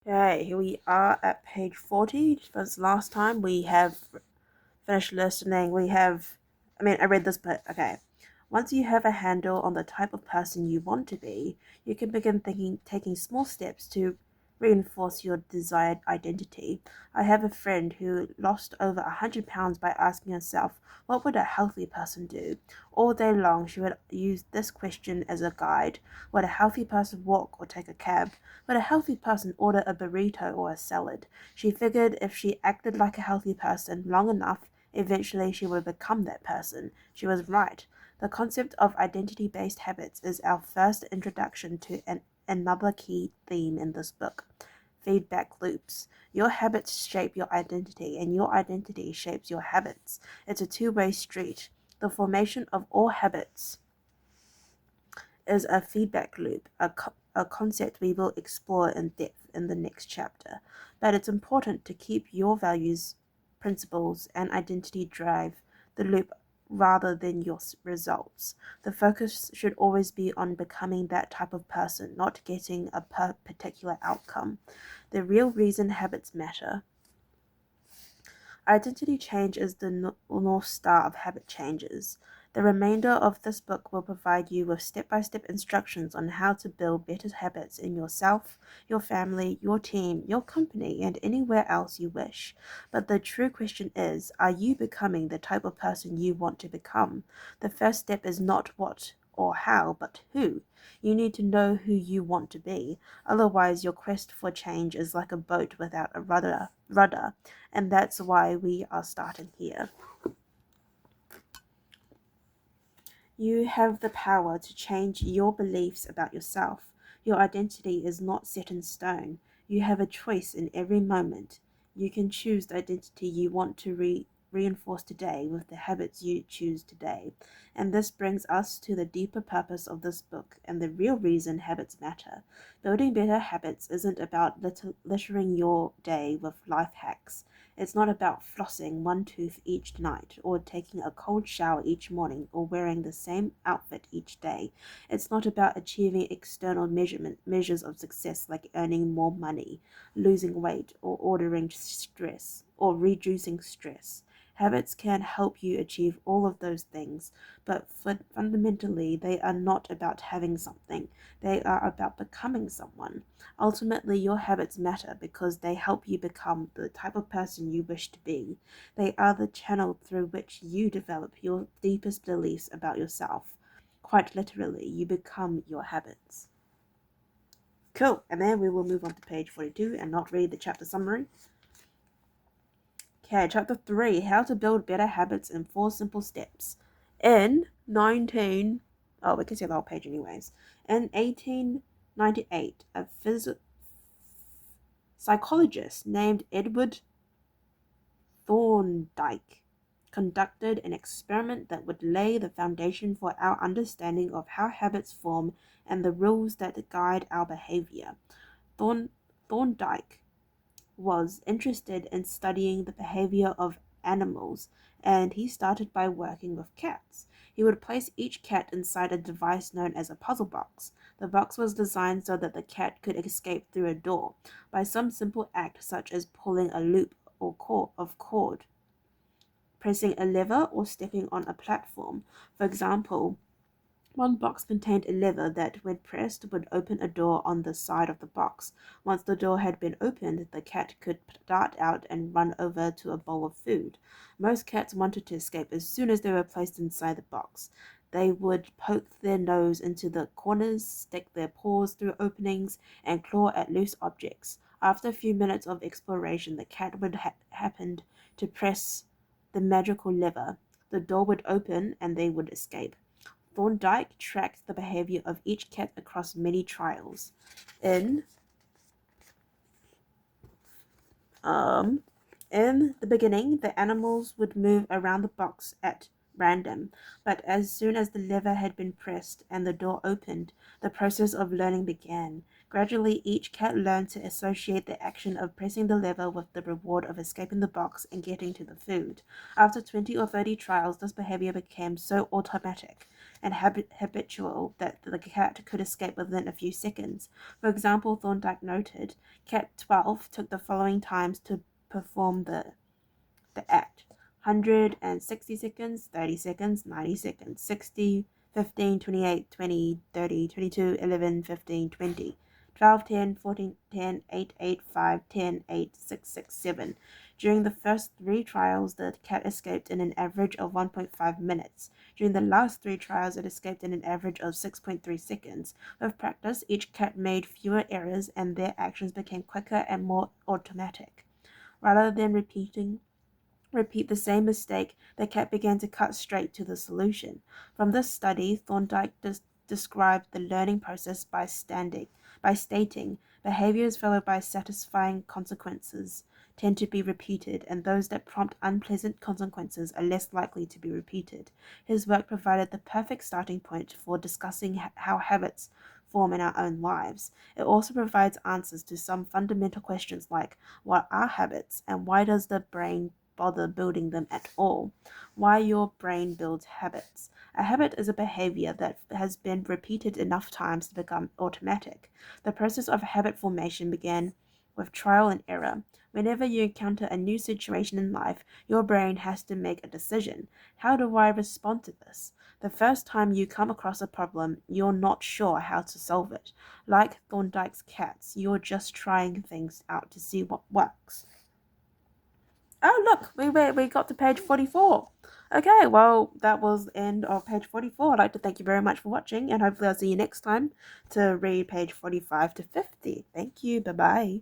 Okay, here we are at page 40. Because last time we have finished listening, I read this bit. Okay. Once you have a handle on the type of person you want to be, you can begin taking small steps to reinforce your desired identity. I have a friend who lost over 100 pounds by asking herself, what would a healthy person do? All day long, she would use this question as a guide. Would a healthy person walk or take a cab? Would a healthy person order a burrito or a salad? She figured if she acted like a healthy person long enough, eventually she would become that person. She was right. The concept of identity-based habits is our first introduction to another key theme in this book. Feedback loops. Your habits shape your identity, and your identity shapes your habits. It's a two-way street. The formation of all habits is a feedback loop, a concept we will explore in depth in the next chapter. But it's important to keep your values, principles, and identity drive the loop rather than your results. The focus should always be on becoming that type of person, not getting a particular outcome. The real reason habits matter. Identity change is the North Star of habit changes. The remainder of this book will provide you with step-by-step instructions on how to build better habits in yourself, your family, your team, your company, and anywhere else you wish. But the true question is, are you becoming the type of person you want to become? The first step is not what or how, but who. You need to know who you want to be. Otherwise, your quest for change is like a boat without a rudder, and that's why we are starting here. You have the power to change your beliefs about yourself. Your identity is not set in stone. You have a choice in every moment. You can choose the identity you want to reinforce today with the habits you choose today. And this brings us to the deeper purpose of this book and the real reason habits matter. Building better habits isn't about littering your day with life hacks. It's not about flossing one tooth each night, or taking a cold shower each morning, or wearing the same outfit each day. It's not about achieving external measures of success like earning more money, losing weight, or reducing stress. Habits can help you achieve all of those things, but fundamentally, they are not about having something. They are about becoming someone. Ultimately, your habits matter because they help you become the type of person you wish to be. They are the channel through which you develop your deepest beliefs about yourself. Quite literally, you become your habits. Cool, and then we will move on to page 42 and not read the chapter summary. Okay, chapter 3, How to Build Better Habits in 4 Simple Steps. In 19... Oh, we can see the whole page anyways. In 1898, a psychologist named Edward Thorndike conducted an experiment that would lay the foundation for our understanding of how habits form and the rules that guide our behavior. Thorndike was interested in studying the behavior of animals, and he started by working with cats. He would place each cat inside a device known as a puzzle box. The box was designed so that the cat could escape through a door by some simple act such as pulling a loop or cord, pressing a lever, or stepping on a platform. For example, one box contained a lever that, when pressed, would open a door on the side of the box. Once the door had been opened, the cat could dart out and run over to a bowl of food. Most cats wanted to escape as soon as they were placed inside the box. They would poke their nose into the corners, stick their paws through openings, and claw at loose objects. After a few minutes of exploration, the cat would happen to press the magical lever. The door would open and they would escape. Thorndike tracked the behavior of each cat across many trials. In um in the beginning, the animals would move around the box at random, but as soon as the lever had been pressed and the door opened, the process of learning began. Gradually, each cat learned to associate the action of pressing the lever with the reward of escaping the box and getting to the food. After 20 or 30 trials, this behavior became so automatic and habitual that the cat could escape within a few seconds. For example, Thorndike noted, cat 12 took the following times to perform the act: 160 seconds, 30 seconds, 90 seconds, 60, 15, 28, 20, 30, 22, 11, 15, 20, 12, 10, 14, 10, 8, 8, 5, 10, 8, 6, 6, 7. During the first 3 trials, the cat escaped in an average of 1.5 minutes. During the last 3 trials, it escaped in an average of 6.3 seconds. With practice, each cat made fewer errors and their actions became quicker and more automatic. Rather than repeat the same mistake, the cat began to cut straight to the solution. From this study, Thorndike described the learning process by stating behaviors followed by satisfying consequences tend to be repeated, and those that prompt unpleasant consequences are less likely to be repeated. His work provided the perfect starting point for discussing how habits form in our own lives. It also provides answers to some fundamental questions like what are habits and why does the brain bother building them at all? Why your brain builds habits. A habit is a behavior that has been repeated enough times to become automatic. The process of habit formation began with trial and error. Whenever you encounter a new situation in life, your brain has to make a decision. How do I respond to this? The first time you come across a problem, you're not sure how to solve it. Like Thorndike's cats, you're just trying things out to see what works. Oh, look, we got to page 44. Okay, well, that was the end of page 44. I'd like to thank you very much for watching, and hopefully I'll see you next time to read page 45 to 50. Thank you. Bye-bye.